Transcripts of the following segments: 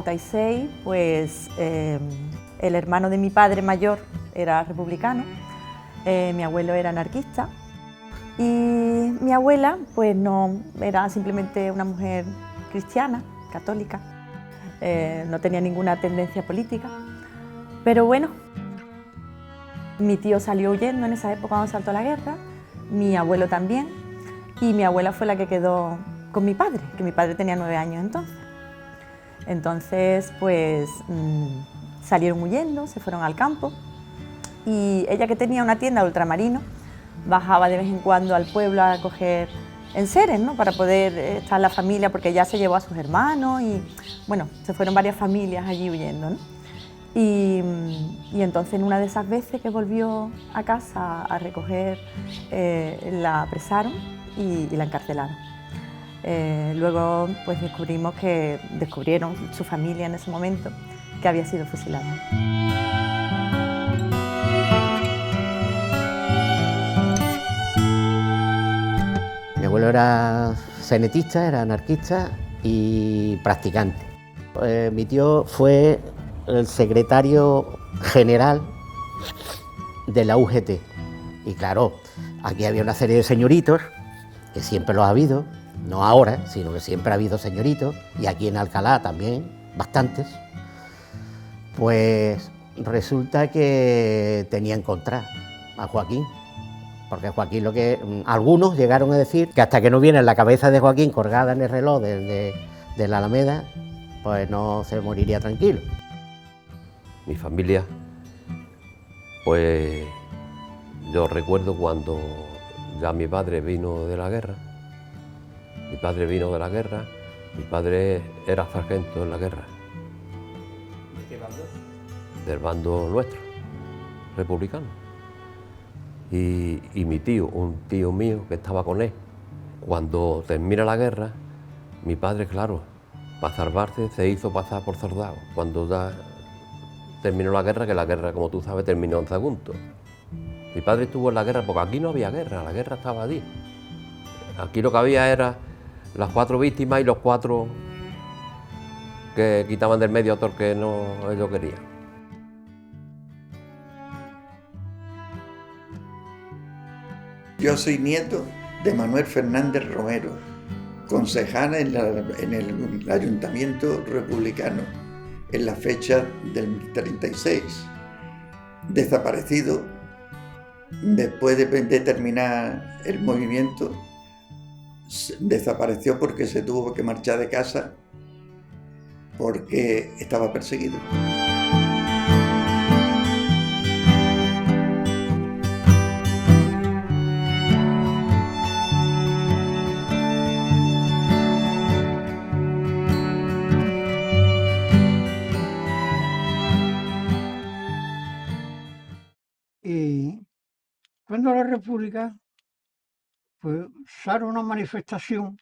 36, pues el hermano de mi padre mayor era republicano, mi abuelo era anarquista y mi abuela pues no, era simplemente una mujer cristiana, católica, no tenía ninguna tendencia política, pero bueno, mi tío salió huyendo en esa época cuando saltó la guerra, mi abuelo también, y mi abuela fue la que quedó con mi padre, que mi padre tenía 9 años entonces. Entonces, pues salieron huyendo, se fueron al campo y ella, que tenía una tienda de ultramarinos, bajaba de vez en cuando al pueblo a coger enseres, ¿no?, para poder estar la familia, porque ya se llevó a sus hermanos y bueno, se fueron varias familias allí huyendo, ¿no? Y entonces en una de esas veces que volvió a casa a recoger, la apresaron y la encarcelaron. Luego pues descubrieron su familia en ese momento que había sido fusilada. Mi abuelo era cenetista, era anarquista y practicante. Mi tío fue el secretario general de la UGT. Y claro, aquí había una serie de señoritos, que siempre los ha habido, no ahora, sino que siempre ha habido señoritos, y aquí en Alcalá también, bastantes. Pues resulta que tenía en contra a Joaquín, porque Joaquín, algunos llegaron a decir que hasta que no viene la cabeza de Joaquín colgada en el reloj de la Alameda, pues no se moriría tranquilo. Mi familia, pues yo recuerdo cuando ya mi padre vino de la guerra. Mi padre era sargento en la guerra. ¿De qué bando? Del bando nuestro, republicano. Y mi tío, un tío mío que estaba con él, cuando termina la guerra, mi padre, claro, para salvarse se hizo pasar por soldado. Cuando ya terminó la guerra, que la guerra, como tú sabes, terminó en Sagunto. Mi padre estuvo en la guerra porque aquí no había guerra, la guerra estaba allí. Aquí lo que había era las 4 víctimas y los 4 que quitaban del medio a otro que no ellos querían. Yo soy nieto de Manuel Fernández Romero, concejal en el Ayuntamiento Republicano en la fecha del 36, desaparecido después de terminar el movimiento. Desapareció porque se tuvo que marchar de casa porque estaba perseguido. Y cuando la República, pues sale una manifestación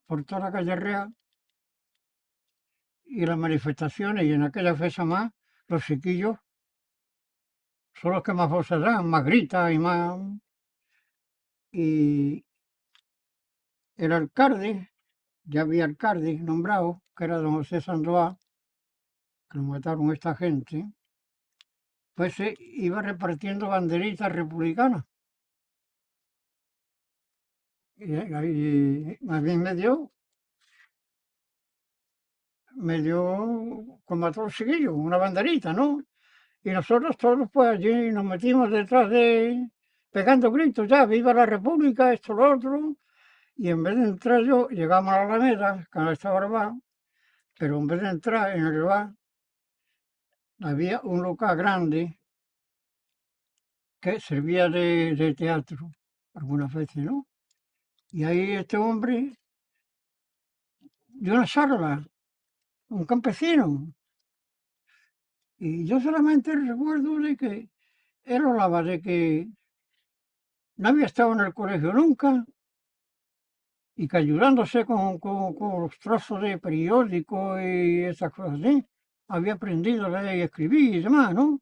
por toda la calle Real, y las manifestaciones, y en aquella fecha más, los chiquillos son los que más voces dan, más gritan y más. Y el alcalde, ya había alcalde nombrado, que era don José Sandoval, que lo mataron esta gente, pues se iba repartiendo banderitas republicanas. Y más bien me dio como a todos los chiquillos, una banderita, ¿no? Y nosotros todos pues allí nos metimos detrás pegando gritos, ya, viva la República, esto, lo otro. Y en vez de entrar yo, llegamos a la Alameda, que no estaba el bar, pero en vez de entrar en el bar, había un local grande que servía de teatro, algunas veces, ¿no? Y ahí este hombre dio una charla, un campesino. Y yo solamente recuerdo de que él hablaba de que no había estado en el colegio nunca y que ayudándose con los trozos de periódico y esas cosas así, había aprendido a leer y escribir y demás, ¿no? En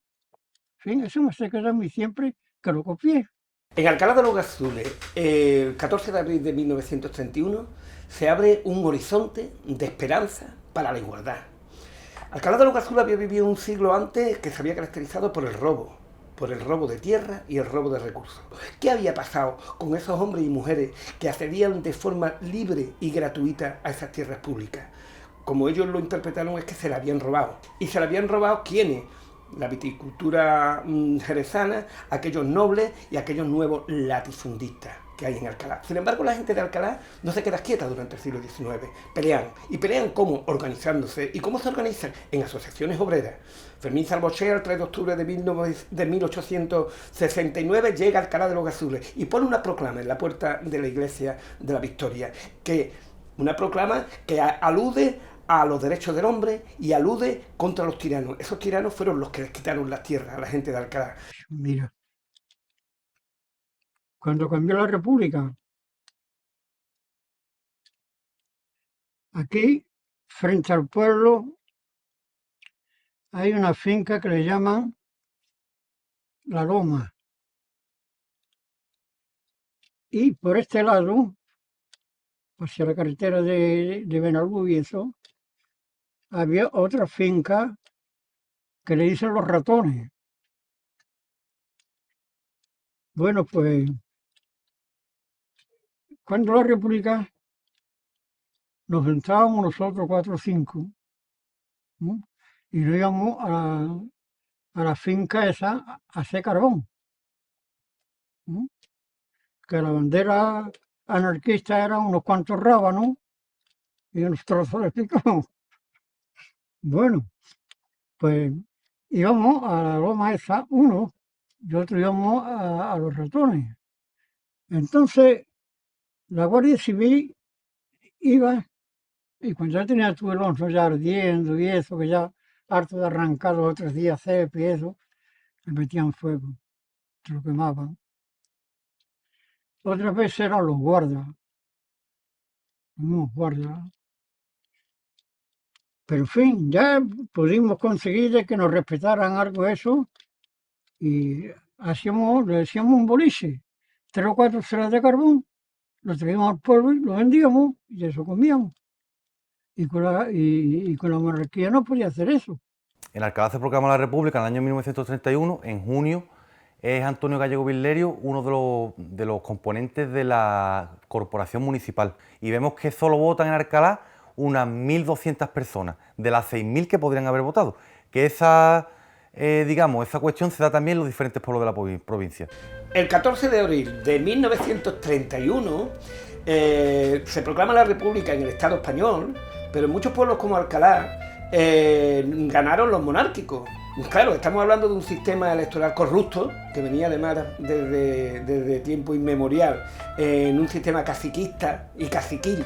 fin, eso me se quedó a mí siempre que lo copié. En Alcalá de los Azules, el 14 de abril de 1931, se abre un horizonte de esperanza para la igualdad. Alcalá de los Gazules había vivido un siglo antes que se había caracterizado por el robo de tierra y el robo de recursos. ¿Qué había pasado con esos hombres y mujeres que accedían de forma libre y gratuita a esas tierras públicas? Como ellos lo interpretaron, es que se la habían robado. ¿Y se la habían robado quiénes? La viticultura jerezana, aquellos nobles y aquellos nuevos latifundistas que hay en Alcalá. Sin embargo, la gente de Alcalá no se queda quieta durante el siglo XIX. Pelean. ¿Y pelean cómo? Organizándose. ¿Y cómo se organizan? En asociaciones obreras. Fermín Salvoché, el 3 de octubre de 1869, llega a Alcalá de los Gazules y pone una proclama en la puerta de la iglesia de la Victoria. Una proclama que alude a los derechos del hombre y alude contra los tiranos. Esos tiranos fueron los que les quitaron las tierras a la gente de Alcalá. Mira, cuando cambió la República, aquí, frente al pueblo, hay una finca que le llaman La Loma. Y por este lado, hacia la carretera de Benalú y eso, había otra finca que le dicen Los Ratones. Bueno, pues, cuando la República nos sentábamos nosotros 4 o 5, ¿no? Y nos íbamos a la finca esa a hacer carbón, ¿no? Que la bandera anarquista eran unos cuantos rábanos y unos trozos de picón. Bueno, pues íbamos a la loma esa, uno, y otro íbamos a Los Ratones. Entonces, la Guardia Civil iba, y cuando ya tenía tu el onzo ya ardiendo y eso, que ya harto de arrancar los otros días cepa y eso, le metían fuego, se lo quemaban. Otras veces eran los guardas, unos guardas. Pero en fin, ya pudimos conseguir de que nos respetaran algo eso y le decíamos un boliche, 3 o 4 ceras de carbón, lo traíamos al pueblo y lo vendíamos y eso comíamos. Y con la monarquía no podía hacer eso. En Alcalá se proclama la República en el año 1931, en junio es Antonio Gallego Birlerio uno de los componentes de la corporación municipal y vemos que solo votan en Alcalá unas 1.200 personas, de las 6.000 que podrían haber votado, que esa cuestión se da también en los diferentes pueblos de la provincia. El 14 de abril de 1931 se proclama la República en el Estado español, pero en muchos pueblos como Alcalá ganaron los monárquicos. Claro, estamos hablando de un sistema electoral corrupto, que venía además desde tiempo inmemorial, en un sistema caciquista y caciquil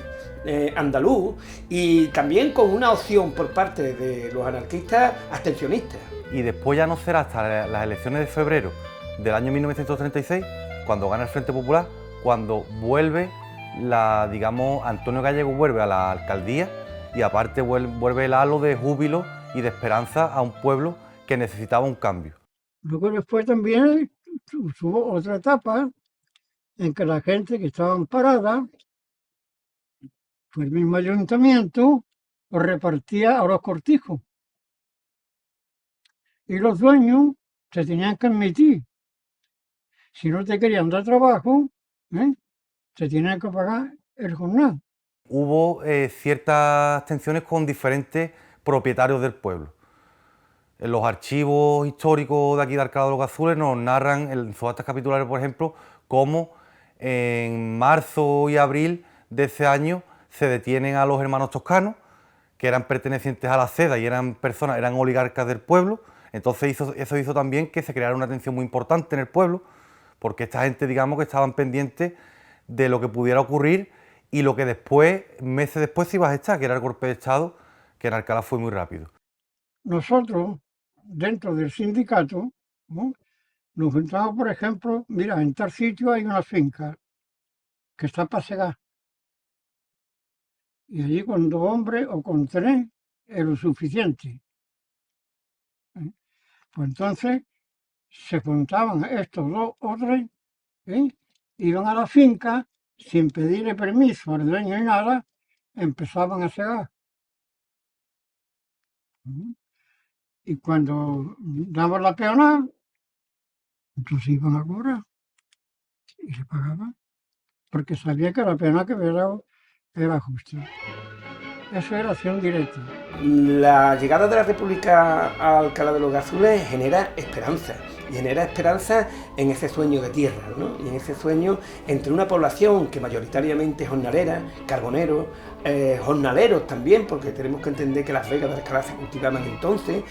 andaluz, y también con una opción por parte de los anarquistas abstencionistas. Y después ya no será hasta las elecciones de febrero del año 1936, cuando gana el Frente Popular, cuando vuelve Antonio Gallego vuelve a la alcaldía y aparte vuelve el halo de júbilo y de esperanza a un pueblo que necesitaba un cambio. Luego después también hubo otra etapa en que la gente que estaba parada, pues el mismo ayuntamiento los repartía a los cortijos. Y los dueños se tenían que admitir. Si no te querían dar trabajo, se tenían que pagar el jornal. Hubo ciertas tensiones con diferentes propietarios del pueblo. En los archivos históricos de aquí de Alcalá de los Gazules nos narran en sus actas capitulares, por ejemplo, cómo en marzo y abril de ese año se detienen a los hermanos toscanos, que eran pertenecientes a la seda y eran oligarcas del pueblo. Entonces eso hizo también que se creara una tensión muy importante en el pueblo, porque esta gente, digamos, que estaban pendientes de lo que pudiera ocurrir y lo que después, meses después, se iba a gestar, que era el golpe de Estado, que en Alcalá fue muy rápido. Nosotros, dentro del sindicato, ¿no?, nos juntamos, por ejemplo, mira, en tal sitio hay una finca que está para segar. Y allí con 2 hombres o con 3 es lo suficiente. Pues entonces se juntaban estos 2 o 3, iban a la finca sin pedirle permiso al dueño ni nada, empezaban a segar. ¿Mm? Y cuando damos la peonada, entonces iban a cobrar y se pagaban, porque sabía que la peonada que había dado era justa. Eso era acción directa. La llegada de la República a Alcalá de los Gazules genera esperanza, y genera esperanza en ese sueño de tierra, ¿no? Y en ese sueño entre una población que mayoritariamente es jornalera, carboneros, jornaleros también, porque tenemos que entender que las vegas de Alcalá se cultivaban entonces,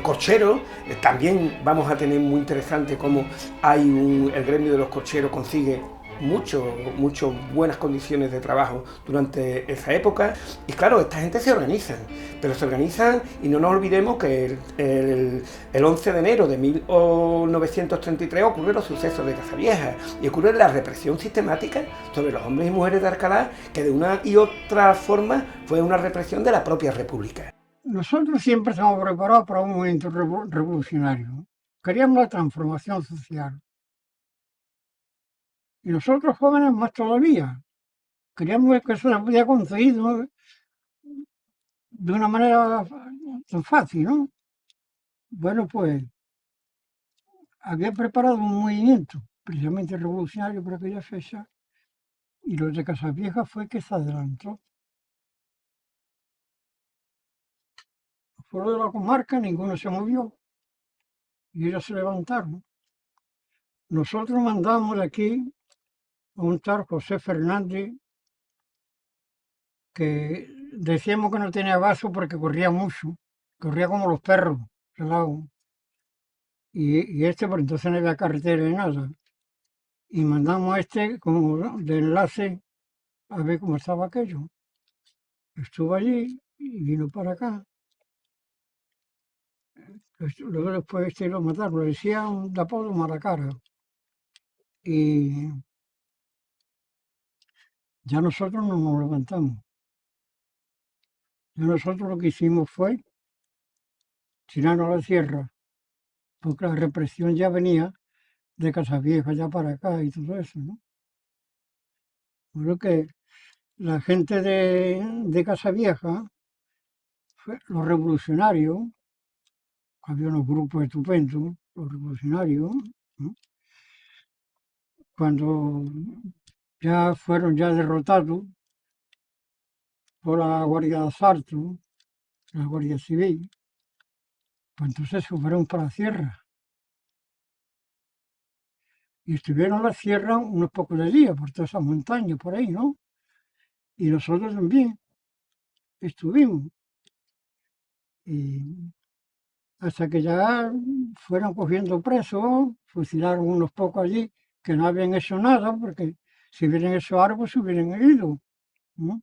corcheros, también vamos a tener muy interesante cómo el gremio de los corcheros consigue mucho buenas condiciones de trabajo durante esa época. Y claro, esta gente se organizan, pero se organizan, y no nos olvidemos que el 11 de enero de 1933 ocurren los sucesos de Casavieja y ocurre la represión sistemática sobre los hombres y mujeres de Alcalá, que de una y otra forma fue una represión de la propia República. Nosotros siempre estamos preparados para un movimiento revolucionario. Queríamos la transformación social. Y nosotros jóvenes más todavía. Queríamos que eso se podía conseguir, ¿no?, de una manera tan fácil, ¿no? Bueno, pues había preparado un movimiento precisamente revolucionario por aquella fecha, y los de Casavieja fue que se adelantó. Fuera de la comarca ninguno se movió y ellos se levantaron. Nosotros mandamos de aquí a un tal José Fernández, que decíamos que no tenía vaso porque corría mucho, corría como los perros, pelado. Y este, por entonces no había carretera ni nada. Y mandamos a este como de enlace a ver cómo estaba aquello. Estuvo allí y vino para acá. Luego después este lo mataron, le decían de apodo Malacara. Y ya nosotros no nos levantamos. Ya nosotros lo que hicimos fue tirarnos a la sierra, porque la represión ya venía de Casavieja ya para acá y todo eso, ¿no? Creo que la gente de Casavieja, los revolucionarios, había unos grupos estupendos, los revolucionarios, ¿no?, cuando ya fueron ya derrotados por la Guardia de Asalto, la Guardia Civil, pues entonces se fueron para la sierra. Y estuvieron en la sierra unos pocos de días, por todas esas montañas por ahí, ¿no? Y nosotros también estuvimos. Y hasta que ya fueron cogiendo presos, fusilaron unos pocos allí que no habían hecho nada, porque si hubieran hecho algo se hubieran ido, ¿no?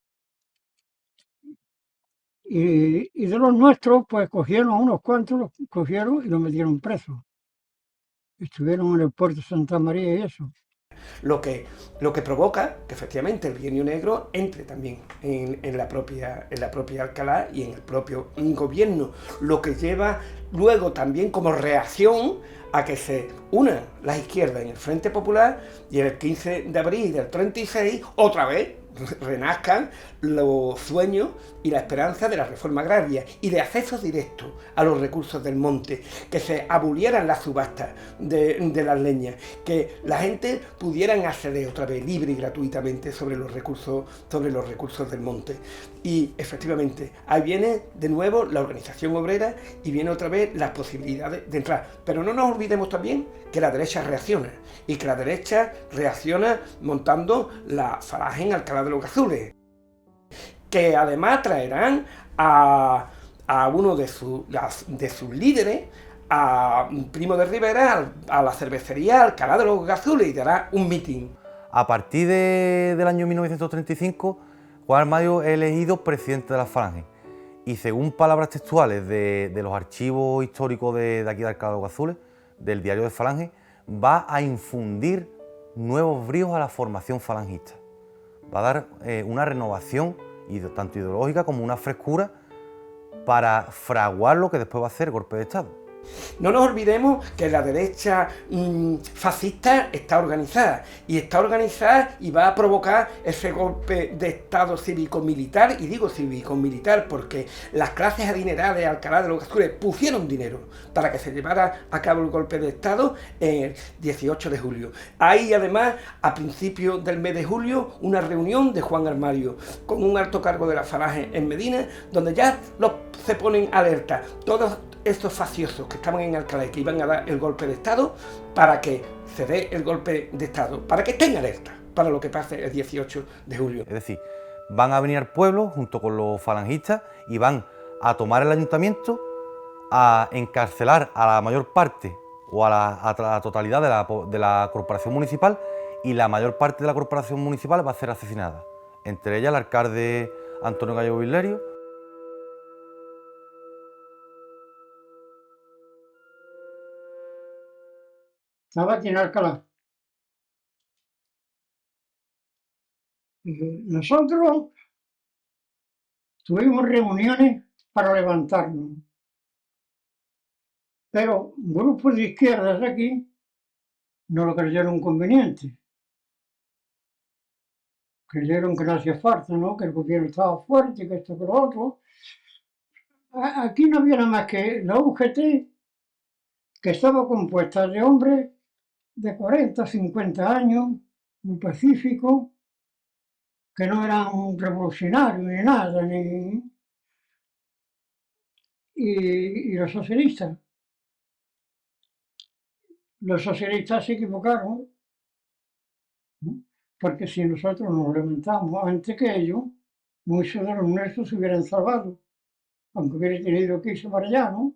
Y de los nuestros, pues cogieron a unos cuantos, los cogieron y los metieron presos. Estuvieron en el puerto de Santa María y eso. Lo que provoca que efectivamente el Bienio Negro entre también en la propia Alcalá y en el propio gobierno, lo que lleva luego también como reacción a que se unan las izquierdas en el Frente Popular, y el 15 de abril del 36 otra vez renazcan los sueños y la esperanza de la reforma agraria y de acceso directo a los recursos del monte, que se abolieran las subastas de las leñas, que la gente pudieran acceder otra vez libre y gratuitamente sobre los recursos del monte. Y efectivamente ahí viene de nuevo la organización obrera y viene otra vez las posibilidades de entrar. Pero no nos olvidemos también que la derecha reacciona, y que la derecha reacciona montando la falange en Alcalá de los Gazules, que además traerán a uno de sus líderes, a Primo de Rivera, a la cervecería Alcalá de los Gazules, y dará un mitin. A partir del año 1935, Juan Armadio es elegido presidente de la Falange, y según palabras textuales de los archivos históricos de aquí de Alcalá de los Gazules, del diario de Falange, va a infundir nuevos bríos a la formación falangista. Va a dar una renovación, tanto ideológica como una frescura, para fraguar lo que después va a ser el golpe de Estado. No nos olvidemos que la derecha fascista está organizada y va a provocar ese golpe de Estado cívico-militar, y digo cívico-militar porque las clases adineradas de Alcalá de los Azules pusieron dinero para que se llevara a cabo el golpe de Estado el 18 de julio. Hay además, a principios del mes de julio, una reunión de Juan Armario con un alto cargo de la Falange en Medina, donde ya se ponen alerta todos estos faciosos que estaban en Alcalá y que iban a dar el golpe de Estado, para que se dé el golpe de Estado, para que estén alerta para lo que pase el 18 de julio. Es decir, van a venir al pueblo junto con los falangistas y van a tomar el ayuntamiento, a encarcelar a la mayor parte o a la totalidad de la corporación municipal, y la mayor parte de la corporación municipal va a ser asesinada, entre ellas el alcalde Antonio Gallego Villerio. Estaba aquí en Alcalá. Nosotros tuvimos reuniones para levantarnos, pero grupos de izquierdas de aquí no lo creyeron conveniente. Creyeron que no hacía falta, ¿no? Que el gobierno estaba fuerte, que esto, que lo otro. Aquí no había nada más que la UGT, que estaba compuesta de hombres de 40, 50 años, muy pacíficos, que no eran revolucionarios ni nada, y los socialistas. Los socialistas se equivocaron, ¿no? Porque si nosotros nos levantamos antes que ellos, muchos de los nuestros se hubieran salvado, aunque hubieran tenido que irse para allá, ¿no?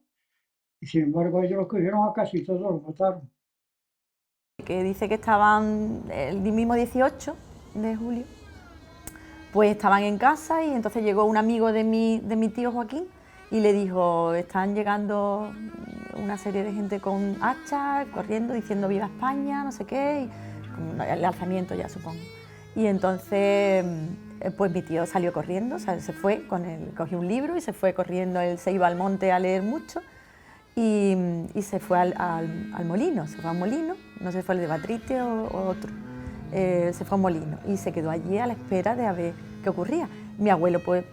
Y sin embargo ellos los cogieron a casi todos, los mataron. Que dice que estaban el mismo 18 de julio, pues estaban en casa, y entonces llegó un amigo de mi tío Joaquín y le dijo: están llegando una serie de gente con hachas, corriendo, diciendo viva España, no sé qué, y el alzamiento ya, supongo. Y entonces pues mi tío salió corriendo, o sea, se fue cogió un libro y se fue corriendo. Él se iba al monte a leer mucho y se fue al molino, se fue al molino, no sé si fue el de Batrite o otro. Se fue a un molino y se quedó allí a la espera de a ver qué ocurría. Mi abuelo, pues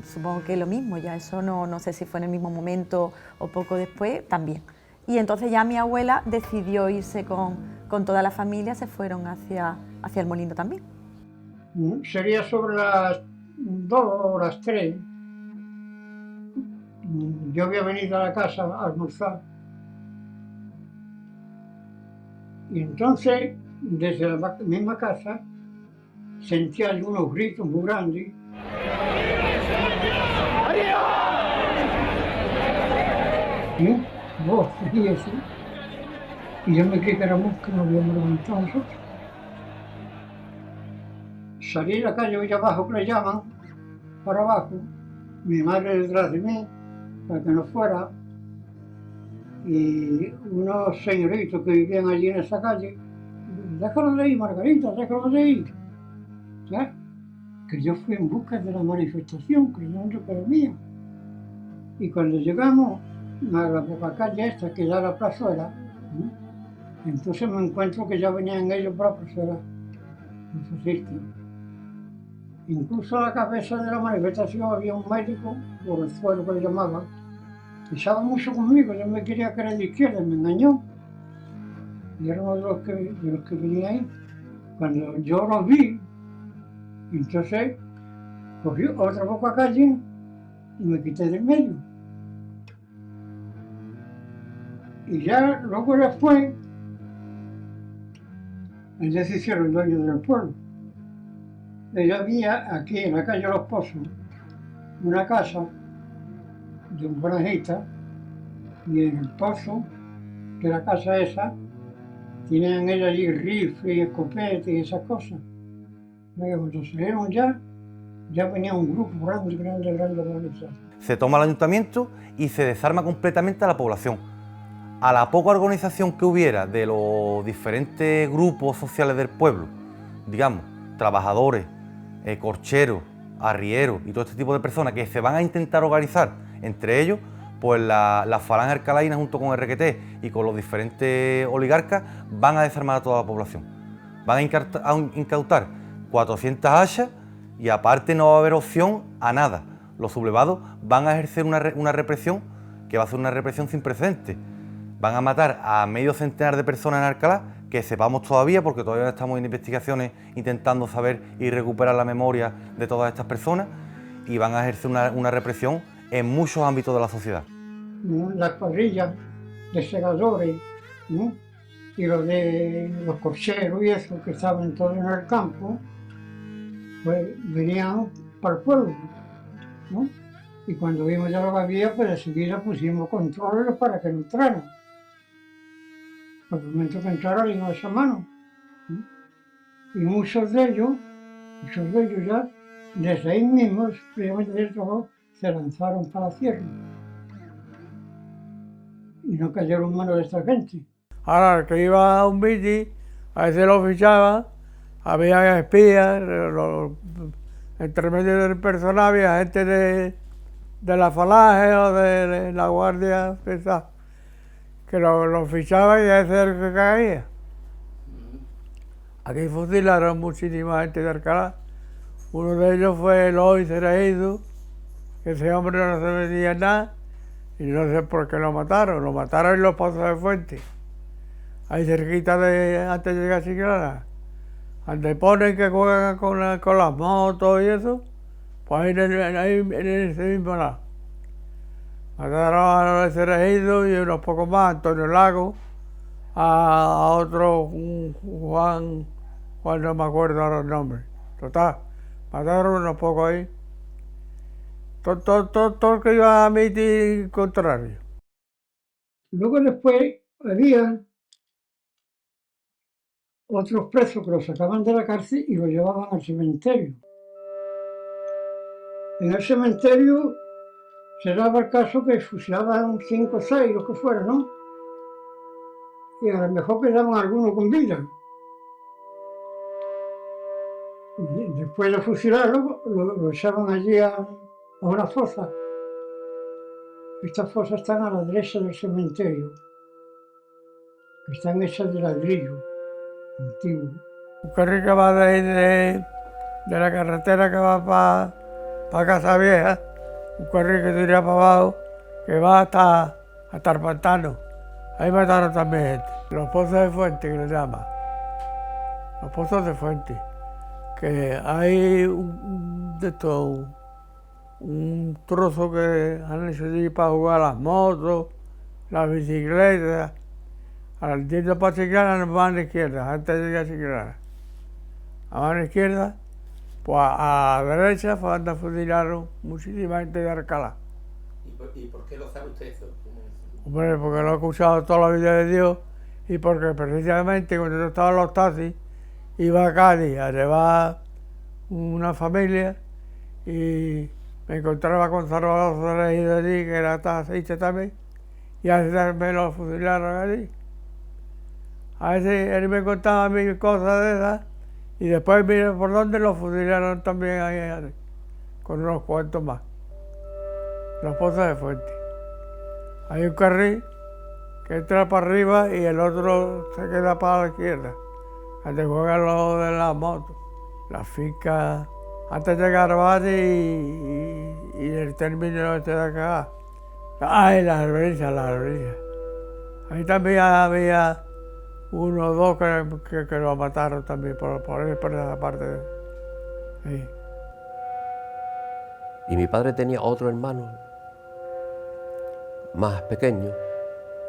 supongo que lo mismo, ya eso no sé si fue en el mismo momento o poco después, también. Y entonces ya mi abuela decidió irse con toda la familia, se fueron hacia el molino también. Sería sobre las 2 o las 3. Yo había venido a la casa a almorzar. Y entonces, desde la misma casa, sentía algunos gritos muy grandes. ¿Sí? Voces y eso. Y yo me creí que éramos que nos habíamos levantado nosotros. Salí a la calle allá abajo, que le llaman, para abajo, mi madre detrás de mí, para que no fuera, y unos señoritos que vivían allí en esa calle: déjalo de ahí, Margarita, déjalo de ahí. ¿Sabes? Que yo fui en busca de la manifestación, creyendo que era mía. Y cuando llegamos a la poca calle esta que da la plazuela, ¿no? Entonces me encuentro que ya venían ellos por la plazuela, los fascistas. Incluso a la cabeza de la manifestación había un médico, por el suelo que le llamaban, que estaba mucho conmigo. Yo me quería que era de izquierda, me engañó. Y era uno de los que venía ahí. Cuando yo los vi, entonces cogí otra poca calle y me quité del medio. Y ya luego después, ellos se hicieron dueños del pueblo. Yo había aquí en la calle Los Pozos una casa de un franjista, y en el pozo de la casa esa tenían ellos allí rifles y escopetas y esas cosas. Cuando salieron ya venía un grupo grande organizado. Se toma el ayuntamiento y se desarma completamente a la población. A la poca organización que hubiera de los diferentes grupos sociales del pueblo, digamos, trabajadores, corcheros, arrieros y todo este tipo de personas que se van a intentar organizar entre ellos, pues la falange alcalaína junto con RQT y con los diferentes oligarcas van a desarmar a toda la población. Van a incautar 400 hachas y aparte no va a haber opción a nada. Los sublevados van a ejercer una represión que va a ser una represión sin precedentes. Van a matar a medio centenar de personas en Alcalá, que sepamos todavía, porque todavía estamos en investigaciones intentando saber y recuperar la memoria de todas estas personas, y van a ejercer una represión en muchos ámbitos de la sociedad. Las cuadrillas de segadores, ¿no? Y los corcheros y eso que estaban todos en el campo, pues venían para el pueblo, ¿no? Y cuando vimos ya lo que había, pues enseguida pusimos controles para que no entraran. Por el momento que entraron, le dimos esa mano, ¿no? Y muchos de ellos ya, desde ahí mismos, previamente del trabajo, se lanzaron para la sierra. Y no cayeron en manos de esta gente. Ahora, el que iba a un mitin, a veces lo fichaba, había espías, entre medio del personal había gente de la falange o de la guardia pesada, que lo fichaba y a ese era el que caía. Aquí fusilaron muchísima gente de Alcalá. Uno de ellos fue Eloy Cereido, que ese hombre no se metía en nada, y no sé por qué lo mataron en los Pozos de Fuente, ahí cerquita antes de llegar a Chiclana, donde ponen que juegan con las motos y eso, pues ahí en ese mismo lado. Mataron a Eloy Cereido y unos pocos más, Antonio Lago, a otro, Juan no me acuerdo ahora el nombre. Total, mataron unos pocos ahí. Todo el que iba a mitin contrario. Luego después había otros presos que los sacaban de la cárcel y los llevaban al cementerio. En el cementerio se daba el caso que fusilaban 5 o 6, los que fueran, ¿no? Y a lo mejor quedaban algunos con vida. Y después de fusilarlo, lo echaban allí a una fosa. Estas fosas están a la derecha del cementerio, que están hechas de ladrillo antiguo. Un carril que va de ahí de la carretera que va para Casa Vieja, un carril que tira para abajo, que va hasta el pantano. Ahí mataron también gente. Los Pozos de Fuente, que le llaman. Los Pozos de Fuente. Que hay un trozo que han hecho allí para jugar las motos, las bicicletas. Al yendo para Chiclana, a mano izquierda, antes de llegar a Chiclana. A mano izquierda, pues a la derecha fue donde fusilaron muchísima gente de Alcalá. ¿Y por qué lo sabe usted eso? Hombre, porque lo he escuchado toda la vida de Dios y porque precisamente cuando yo estaba en los taxis, iba a Cádiz a llevar una familia y me encontraba con Salvador Cereido allí, que era taxista también, y a veces me lo fusilaron allí. A veces él me contaba mil cosas de esas y después mire por dónde lo fusilaron también ahí, con unos cuantos más. Los Pozos de Fuente. Hay un carril que entra para arriba y el otro se queda para la izquierda, donde juegan los de las motos, las fincas, antes de llegar a Valle y el término este de acá. Ay, las albrizas. Ahí también había uno o dos que lo mataron también por esa parte. Sí. Y mi padre tenía otro hermano más pequeño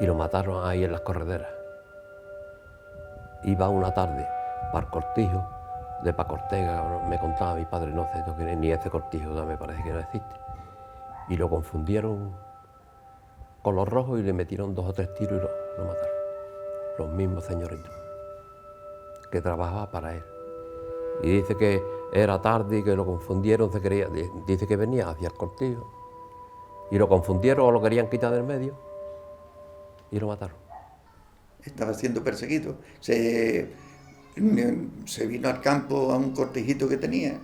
y lo mataron ahí en las correderas. Iba una tarde para el cortijo de Paco Ortega, me contaba mi padre, no sé ni ese cortijo, ya me parece que no existe. Y lo confundieron con los rojos y le metieron 2 o 3 tiros y lo mataron. Los mismos señoritos que trabajaba para él. Y dice que era tarde y que lo confundieron, dice que venía hacia el cortijo y lo confundieron o lo querían quitar del medio y lo mataron. Estaba siendo perseguido. Se vino al campo a un cortijito que tenía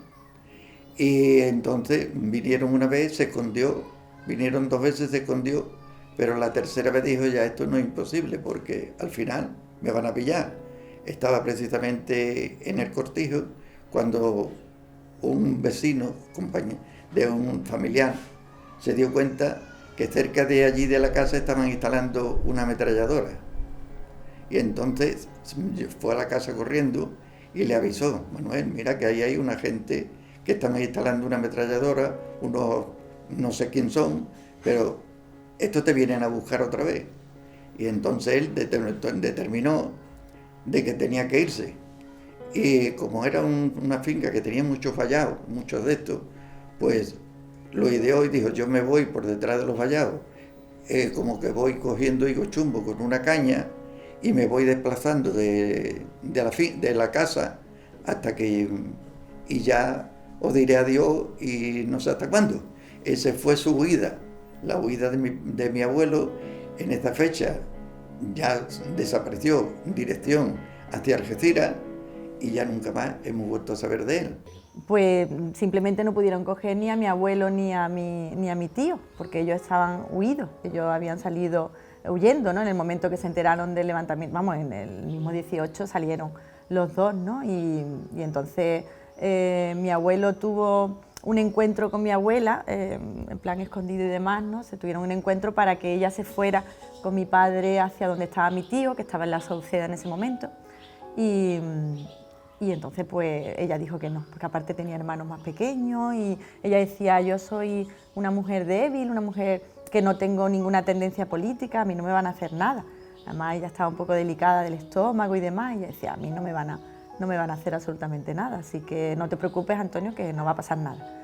y entonces vinieron una vez, se escondió Vinieron 2 veces, se escondió, pero la tercera vez dijo, ya esto no es imposible, porque al final me van a pillar. Estaba precisamente en el cortijo cuando un vecino, compañero de un familiar, se dio cuenta que cerca de allí de la casa estaban instalando una ametralladora. Y entonces fue a la casa corriendo y le avisó, Manuel, mira que ahí hay una gente que están instalando una ametralladora, unos no sé quién son, pero estos te vienen a buscar otra vez. Y entonces él determinó de que tenía que irse. Y como era una finca que tenía muchos vallados, muchos de estos, pues lo ideó y dijo, yo me voy por detrás de los vallados, como que voy cogiendo higo chumbo con una caña y me voy desplazando de la casa hasta que, y ya os diré adiós y no sé hasta cuándo. Esa fue su huida, la huida de mi abuelo. En esta fecha ya desapareció en dirección hacia Algeciras y ya nunca más hemos vuelto a saber de él. Pues simplemente no pudieron coger ni a mi abuelo ni a mi tío, porque ellos estaban huidos, ellos habían salido huyendo, ¿no? En el momento que se enteraron del levantamiento, vamos, en el mismo 18 salieron los dos, ¿no? Y entonces mi abuelo tuvo un encuentro con mi abuela, en plan escondido y demás, ¿no? Se tuvieron un encuentro para que ella se fuera con mi padre hacia donde estaba mi tío, que estaba en la Sauceda en ese momento, y entonces pues ella dijo que no, porque aparte tenía hermanos más pequeños y ella decía, yo soy una mujer débil, una mujer que no tengo ninguna tendencia política, a mí no me van a hacer nada. Además ella estaba un poco delicada del estómago y demás, y ella decía, a mí no me van a hacer absolutamente nada, así que no te preocupes, Antonio, que no va a pasar nada.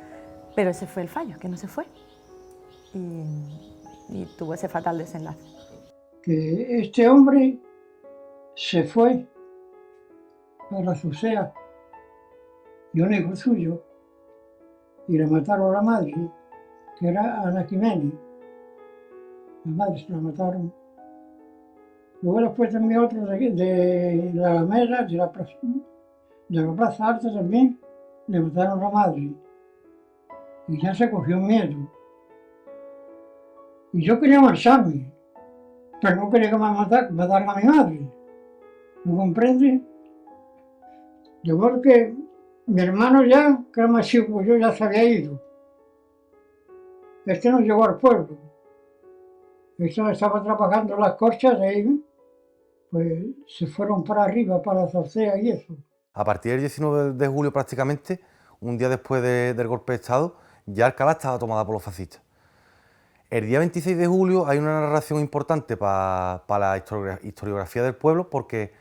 Pero ese fue el fallo, que no se fue y tuvo ese fatal desenlace. Que este hombre se fue para Sauceda y un hijo suyo, y le mataron a la madre, que era Ana Jiménez. La madre se la mataron. Luego después también otro de la Alameda, de la Plaza Alta también, le mataron a la madre. Y ya se cogió miedo. Y yo quería marcharme, pero no quería que me mataran a mi madre. ¿Me comprende? De modo que mi hermano ya, que era más chico que yo, ya se había ido. Este no llegó al pueblo. Este estaba trabajando las corchas de ahí, pues se fueron para arriba, para Sauceda y eso. A partir del 19 de julio prácticamente, un día después del golpe de Estado, ya Alcalá estaba tomada por los fascistas. El día 26 de julio hay una narración importante para la historiografía del pueblo, porque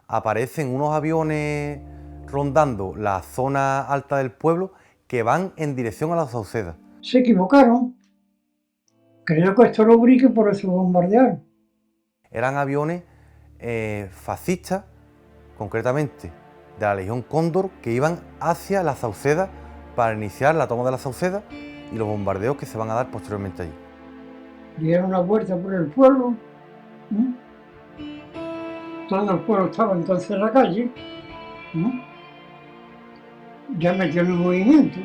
aparecen unos aviones rondando la zona alta del pueblo que van en dirección a la Sauceda. Se equivocaron. Creo que esto lo ubique y por eso bombardearon. Eran aviones fascistas, concretamente de la Legión Cóndor, que iban hacia la Sauceda para iniciar la toma de la Sauceda y los bombardeos que se van a dar posteriormente allí. Dieron una vuelta por el pueblo. Todo el pueblo estaba entonces en la calle. Ya metió en el movimiento.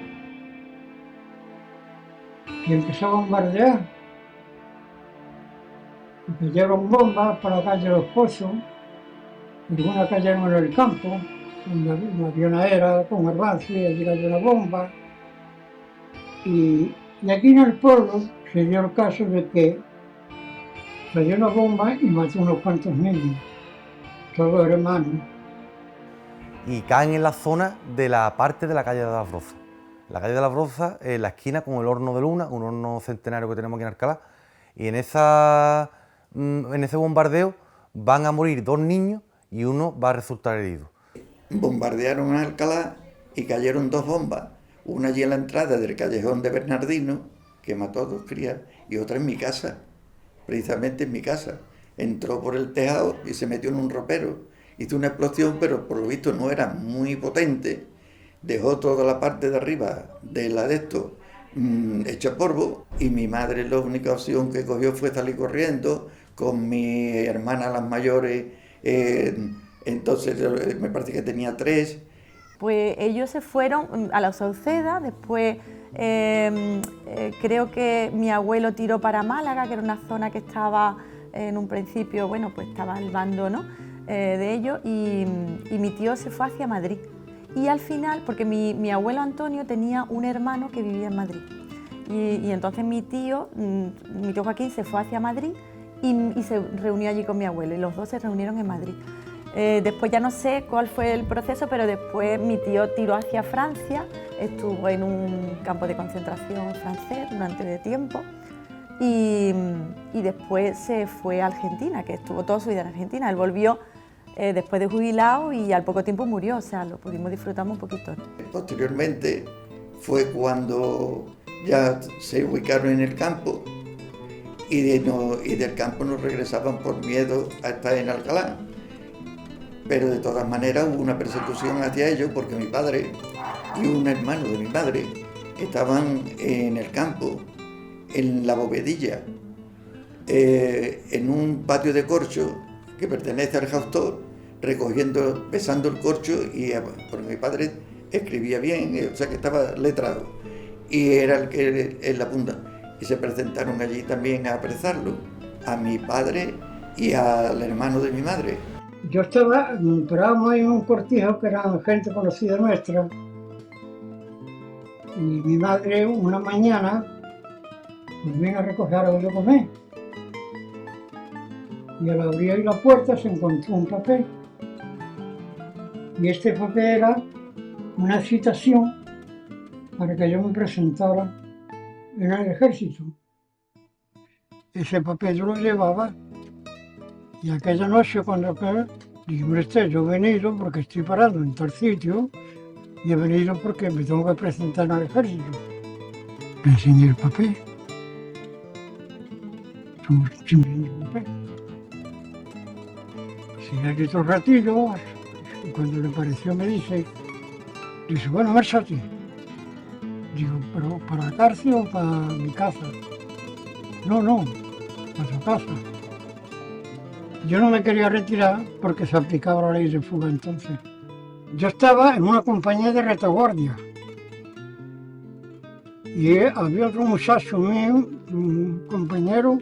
Y empezó a bombardear. Y cayeron bombas para la calle de los Pozos. Algunas cayeron en el campo, donde una avionadera con Garbanzo, y allí cayó una bomba. Y aquí en el pueblo se dio el caso de que cayó una bomba y mató unos cuantos niños, todos hermanos. Y caen en la zona de la parte de la calle de las Brozas. La calle de las Brozas, en la esquina con el Horno de Luna, un horno centenario que tenemos aquí en Alcalá, y en ese bombardeo van a morir 2 niños y uno va a resultar herido. Bombardearon a Alcalá y cayeron 2 bombas, una allí en la entrada del callejón de Bernardino, que mató a 2 crías, y otra en mi casa, precisamente en mi casa. Entró por el tejado y se metió en un ropero. Hizo una explosión, pero por lo visto no era muy potente. Dejó toda la parte de arriba de la de esto hecha polvo, y mi madre la única opción que cogió fue salir corriendo con mi hermana, las mayores, entonces me parece que tenía 3, Pues ellos se fueron a la Sauceda, después creo que mi abuelo tiró para Málaga, que era una zona que estaba en un principio, bueno, pues estaba el bando, ¿no?, de ellos, y mi tío se fue hacia Madrid. Y al final, porque mi abuelo Antonio tenía un hermano que vivía en Madrid, y entonces mi tío Joaquín se fue hacia Madrid y se reunió allí con mi abuelo, y los dos se reunieron en Madrid. Después ya no sé cuál fue el proceso, pero después mi tío tiró hacia Francia, estuvo en un campo de concentración francés durante tiempo, y después se fue a Argentina, que estuvo toda su vida en Argentina. Él volvió después de jubilado y al poco tiempo murió, o sea, lo pudimos disfrutar un poquito. Posteriormente fue cuando ya se ubicaron en el campo y del campo nos regresaban por miedo a estar en Alcalá. Pero de todas maneras hubo una persecución hacia ellos porque mi padre y un hermano de mi madre estaban en el campo, en la Bovedilla, en un patio de corcho que pertenece al Jaustor, besando el corcho, porque mi padre escribía bien, o sea que estaba letrado, y era el que en la punta. Y se presentaron allí también a apresarlo, a mi padre y al hermano de mi madre. Yo entrábamos en un cortijo que era gente conocida nuestra, y mi madre una mañana nos vino a recoger algo de comer. Y al abrir la puerta se encontró un papel. Y este papel era una citación para que yo me presentara en el ejército. Ese papel yo lo llevaba. Y aquella noche cuando dije, hombre, yo he venido porque estoy parado en tal sitio y he venido porque me tengo que presentar al ejército. Le enseñé el papel. El papel. Sigue aquí todo el ratillo y cuando le pareció me dice, bueno, márchate. Digo, ¿pero para la cárcel o para mi casa? No, para su casa. Yo no me quería retirar porque se aplicaba la ley de fuga entonces. Yo estaba en una compañía de retaguardia y había otro muchacho mío, un compañero,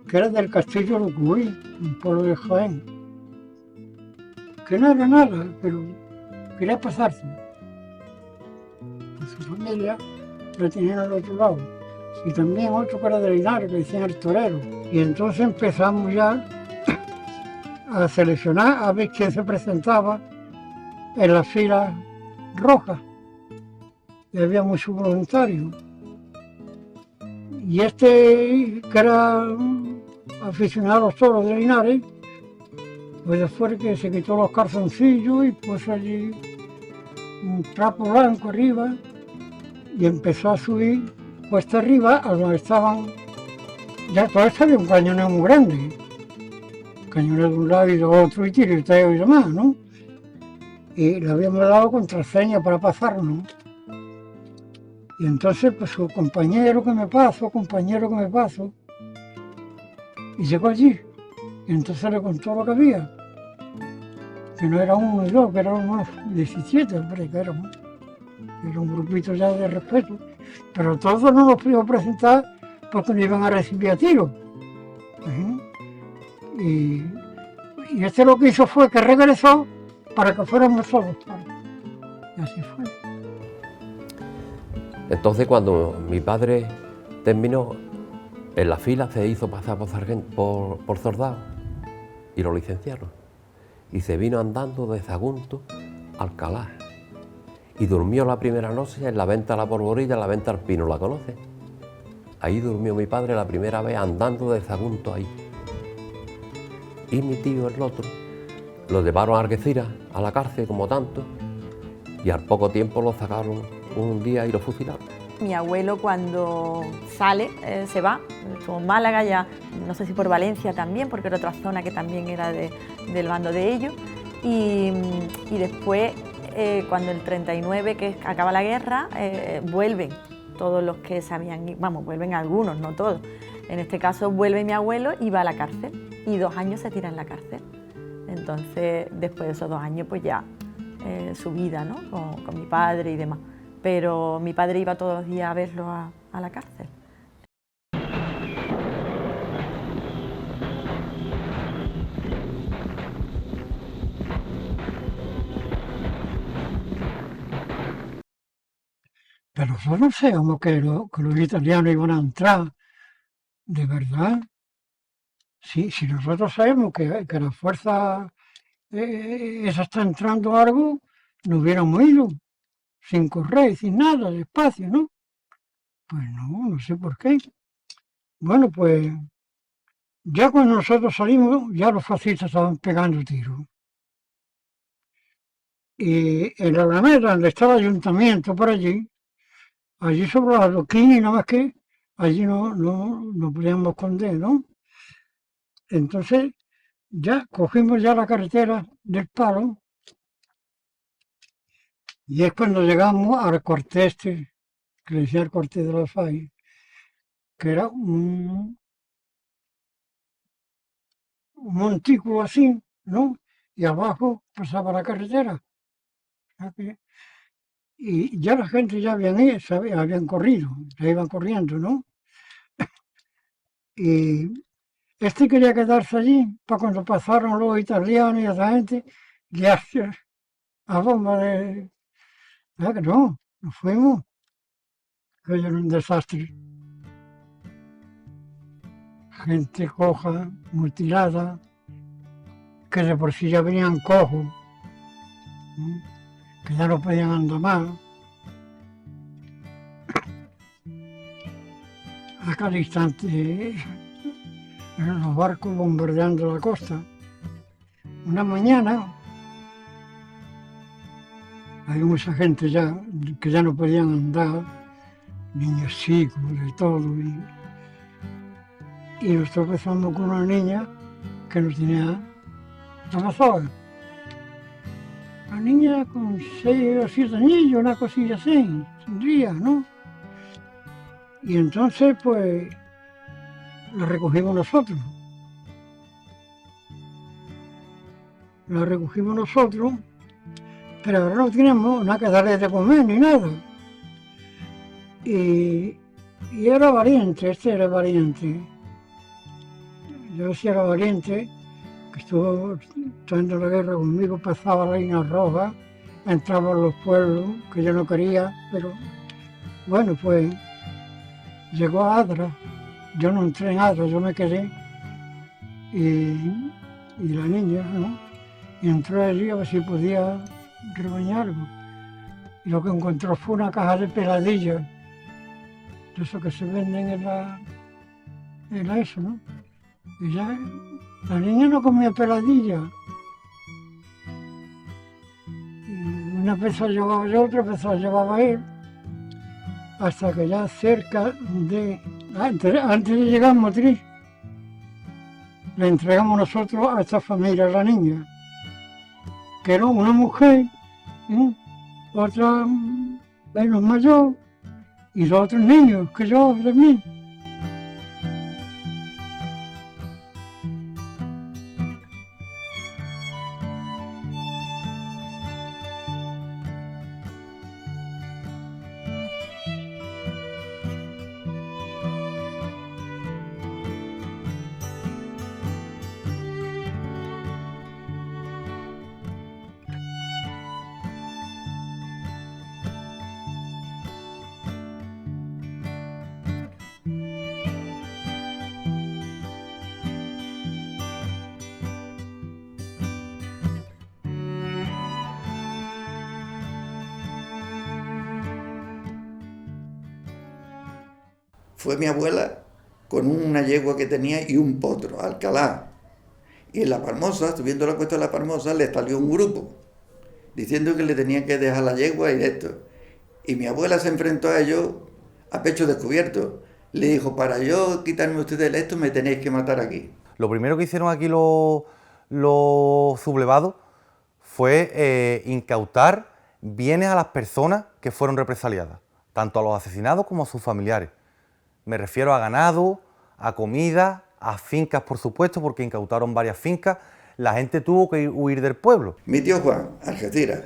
que era del Castillo Lucuí, un pueblo de Jaén, que no era nada, pero quería pasarse. Y su familia la tenían al otro lado. Y también otro que era de Linares, que decían el torero. Y entonces empezamos ya a seleccionar a ver quién se presentaba en las filas rojas. Y había muchos voluntarios. Y este, que era aficionado a los toros de Linares, pues después que se quitó los calzoncillos y puso allí un trapo blanco arriba y empezó a subir cuesta arriba a donde estaban, ya todo esto había un cañoneo muy grande, cañoneo de un lado y de otro y tiriteo y demás, ¿no? Y le habíamos dado contraseña para pasarnos. Y entonces pues su compañero que me paso, y llegó allí. Y entonces le contó lo que había, que no era uno y dos, que eran unos 17, hombre, que era un grupito ya de respeto. Pero todos no nos pudimos presentar porque nos iban a recibir a tiro. Y este lo que hizo fue que regresó para que fuéramos todos. Y así fue. Entonces cuando mi padre terminó, en la fila se hizo pasar por soldado y lo licenciaron. Y se vino andando de Sagunto a Alcalá. Y durmió la primera noche en la venta de la Polvorilla, en la venta del Pino, ¿la conoce? Ahí durmió mi padre la primera vez andando de Sagunto ahí. Y mi tío, el otro, lo llevaron a Algeciras, a la cárcel como tanto, y al poco tiempo lo sacaron un día y lo fusilaron. Mi abuelo cuando sale, se va, estuvo en Málaga, ya no sé si por Valencia también, porque era otra zona que también era del bando de ellos, y después cuando el 39, que acaba la guerra, vuelven todos los que se habían ido, vamos, vuelven algunos, no todos. En este caso vuelve mi abuelo y va a la cárcel, y 2 años se tira en la cárcel. Entonces, después de esos 2 años, pues ya su vida, ¿no? Con mi padre y demás. Pero mi padre iba todos los días a verlo a la cárcel. Pero nosotros no sabemos que los italianos iban a entrar, de verdad. Si nosotros sabemos que las fuerzas esas están entrando algo, no hubiéramos ido, sin correr, sin nada, despacio, ¿no? Pues no sé por qué. Bueno, pues ya cuando nosotros salimos, ya los fascistas estaban pegando tiros. Y en la Alameda, donde está el ayuntamiento, por allí sobre los adoquines, nada más que allí no podíamos esconder, ¿no? Entonces ya cogimos ya la carretera del Palo y es cuando llegamos al corte este, que le decía el corte de la FAI, que era un montículo así, ¿no? Y abajo pasaba la carretera. Y ya la gente ya habían corrido, ya iban corriendo, ¿no? Y este quería quedarse allí para cuando pasaron los italianos y esa gente, ya a bomba de... ¿Verdad que no? Nos fuimos. Aquello era un desastre. Gente coja, mutilada, que de por sí ya venían cojos, ¿no? Que ya no podían andar más. A cada instante los barcos bombardeando la costa. Una mañana hay mucha gente ya que ya no podían andar, niños chicos, de todo. Y nos tropezamos con una niña que no tenía sola. La niña con 6 o 7 años, una cosilla así, tendría, ¿no? Y entonces, pues, la recogimos nosotros. Pero ahora no tenemos nada que darle de comer ni nada. Y era valiente, este era valiente. Yo sí era valiente, que estuvo en la guerra conmigo, pasaba la línea roja, entraba en los pueblos, que yo no quería, pero bueno, pues llegó a Adra. Yo no entré en Adra, yo me quedé. Y la niña, ¿no? Y entró allí a ver si podía rebañar algo. Y lo que encontró fue una caja de peladillas, de eso que se venden en la eso, ¿no? Y ya la niña no comía peladillas. Y una vez la llevaba yo, otra vez la llevaba él, hasta que ya cerca de... Antes de llegar a Motriz, le entregamos nosotros a esta familia, a la niña, que era una mujer, otra menos mayor, y los otros niños que yo también. Fue mi abuela con una yegua que tenía y un potro, Alcalá. Y en La Palmosa, subiendo la cuesta de La Palmosa, le salió un grupo diciendo que le tenían que dejar la yegua y esto. Y mi abuela se enfrentó a ellos a pecho descubierto. Le dijo, para yo quitarme ustedes esto me tenéis que matar aquí. Lo primero que hicieron aquí los sublevados fue incautar bienes a las personas que fueron represaliadas, tanto a los asesinados como a sus familiares. Me refiero a ganado, a comida, a fincas, por supuesto, porque incautaron varias fincas. La gente tuvo que huir del pueblo. Mi tío Juan, Algeciras,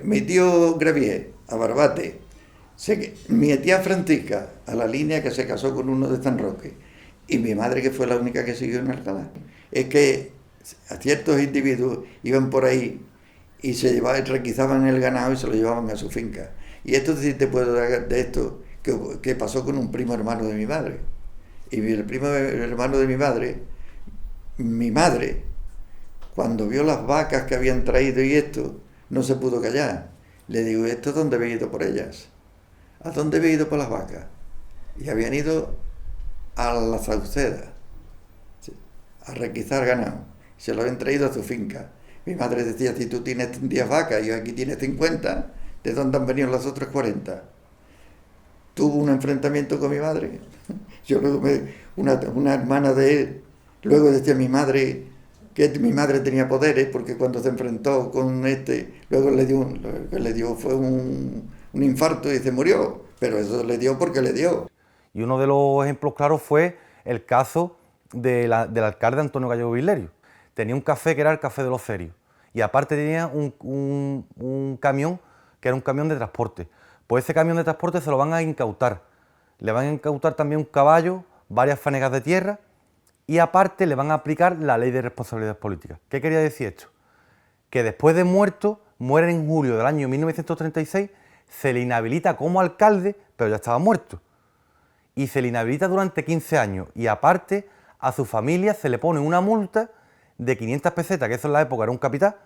Mi tío Gravier, a Barbate, mi tía Francisca, a la línea, que se casó con uno de San Roque, y mi madre, que fue la única que siguió en Alcalá. Es que a ciertos individuos iban por ahí y se llevaban, requisaban el ganado y se lo llevaban a su finca. Y esto sí te puedo dar de esto, que pasó con un primo hermano de mi madre. Y el primo hermano de mi madre, cuando vio las vacas que habían traído y esto, no se pudo callar. Le digo, ¿esto dónde habéis ido por ellas? ¿A dónde habéis ido por las vacas? Y habían ido a la Sauceda, a requisar ganado. Se lo habían traído a su finca. Mi madre decía, si tú tienes 10 vacas y aquí tienes 50, ¿de dónde han venido las otras 40? Tuvo un enfrentamiento con mi madre. Yo luego una hermana de él, luego decía mi madre que mi madre tenía poderes, porque cuando se enfrentó con luego lo que le dio fue un infarto y se murió, pero eso le dio porque le dio. Y uno de los ejemplos claros fue el caso del alcalde Antonio Gallego Vilerio. Tenía un café que era el Café de los Cerios, y aparte tenía un camión que era un camión de transporte. Pues ese camión de transporte se lo van a incautar. Le van a incautar también un caballo, varias fanegas de tierra, y aparte le van a aplicar la ley de responsabilidades políticas. ¿Qué quería decir esto? Que después de muerto, muere en julio del año 1936, se le inhabilita como alcalde, pero ya estaba muerto. Y se le inhabilita durante 15 años. Y aparte, a su familia se le pone una multa de 500 pesetas, que eso en la época era un capital,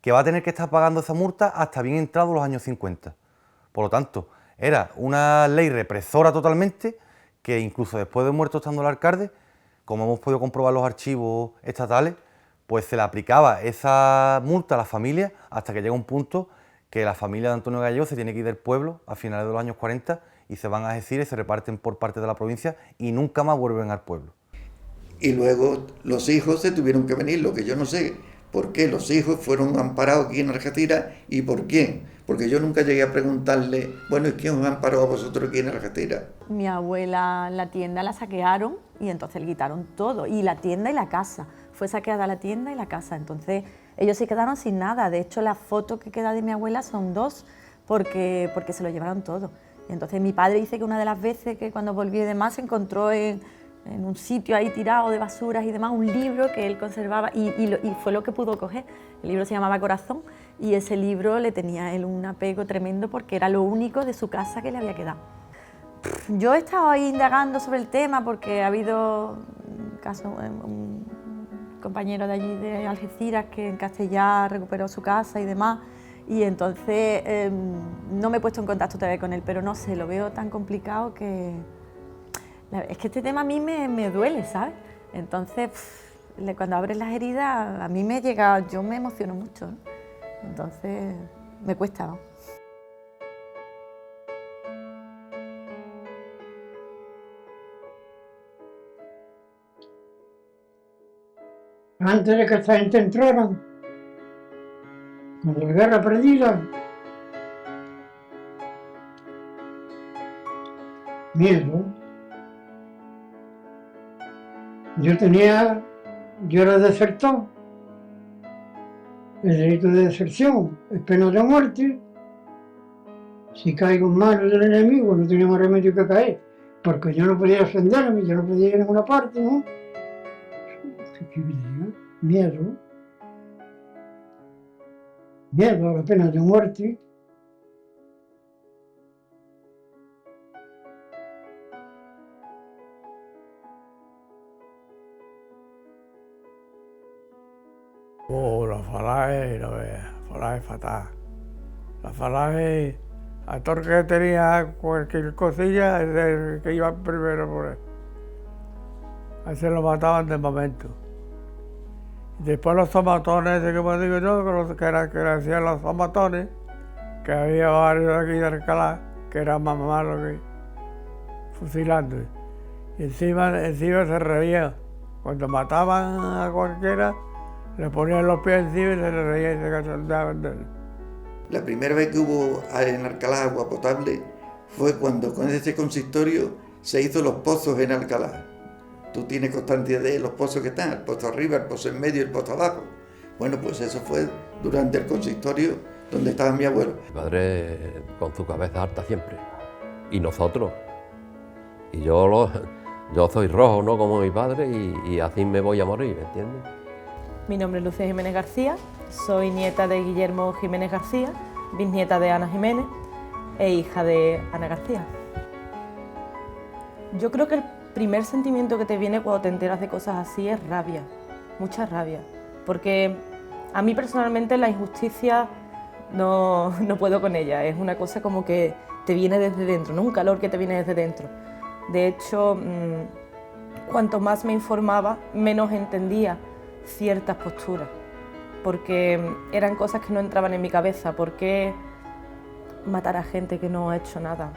que va a tener que estar pagando esa multa hasta bien entrados los años 50. Por lo tanto, era una ley represora totalmente, que incluso después de muerto estando el alcalde, como hemos podido comprobar en los archivos estatales, pues se le aplicaba esa multa a la familia hasta que llega un punto que la familia de Antonio Gallego se tiene que ir del pueblo a finales de los años 40 y se van a Algeciras y se reparten por parte de la provincia y nunca más vuelven al pueblo. Y luego los hijos se tuvieron que venir, lo que yo no sé por qué los hijos fueron amparados aquí en Algeciras y por quién. Porque yo nunca llegué a preguntarle, bueno, ¿y quién os amparó a vosotros aquí en Algeciras? Mi abuela, la tienda la saquearon y entonces le quitaron todo, y la tienda y la casa. Fue saqueada la tienda y la casa, entonces ellos se quedaron sin nada. De hecho, las fotos que queda de mi abuela son 2, porque se lo llevaron todo. Y entonces mi padre dice que una de las veces que cuando volví y demás se encontró en un sitio ahí tirado de basuras y demás, un libro que él conservaba y fue lo que pudo coger. El libro se llamaba Corazón y ese libro le tenía él un apego tremendo porque era lo único de su casa que le había quedado. Yo he estado ahí indagando sobre el tema porque ha habido un compañero de allí de Algeciras que en Castellar recuperó su casa y demás, y entonces no me he puesto en contacto todavía con él, pero no sé, lo veo tan complicado que... Es que este tema a mí me duele, ¿sabes? Entonces, cuando abres las heridas, a mí me llega, yo me emociono mucho, ¿no? Entonces, me cuesta, ¿no? Antes de que esta gente entrara, cuando la guerra perdida, miedo. Yo era desertor. El delito de deserción es pena de muerte. Si caigo en manos del enemigo no tenía más remedio que caer, porque yo no podía defenderme, yo no podía ir a ninguna parte, ¿no? ¿Qué quería? Miedo. Miedo a la pena de muerte. La falange, no veas, la falange fatal. La falange, a todo el que tenía cualquier cosilla, es el que iba primero por él. A ese lo mataban de momento. Después los somatones, ese que me digo yo, que hacían los somatones, que había varios aquí de Alcalá, que eran más malos que fusilando. Y encima se reía. Cuando mataban a cualquiera, le ponían los pies encima y se le reía y se cachondeaban de él. La primera vez que hubo en Alcalá agua potable fue cuando con ese consistorio se hizo los pozos en Alcalá. Tú tienes constancia de los pozos que están, el pozo arriba, el pozo en medio y el pozo abajo. Bueno, pues eso fue durante el consistorio donde estaba mi abuelo. Mi padre con su cabeza alta siempre, y nosotros. Y yo soy rojo, ¿no?, como mi padre, y así me voy a morir, ¿me entiendes? Mi nombre es Lucia Jiménez García, soy nieta de Guillermo Jiménez García, bisnieta de Ana Jiménez e hija de Ana García. Yo creo que el primer sentimiento que te viene cuando te enteras de cosas así es rabia, mucha rabia, porque a mí personalmente la injusticia no puedo con ella, es una cosa como que te viene desde dentro, ¿no? Un calor que te viene desde dentro. De hecho, cuanto más me informaba, menos entendía ciertas posturas, porque eran cosas que no entraban en mi cabeza. ¿Por qué matar a gente que no ha hecho nada?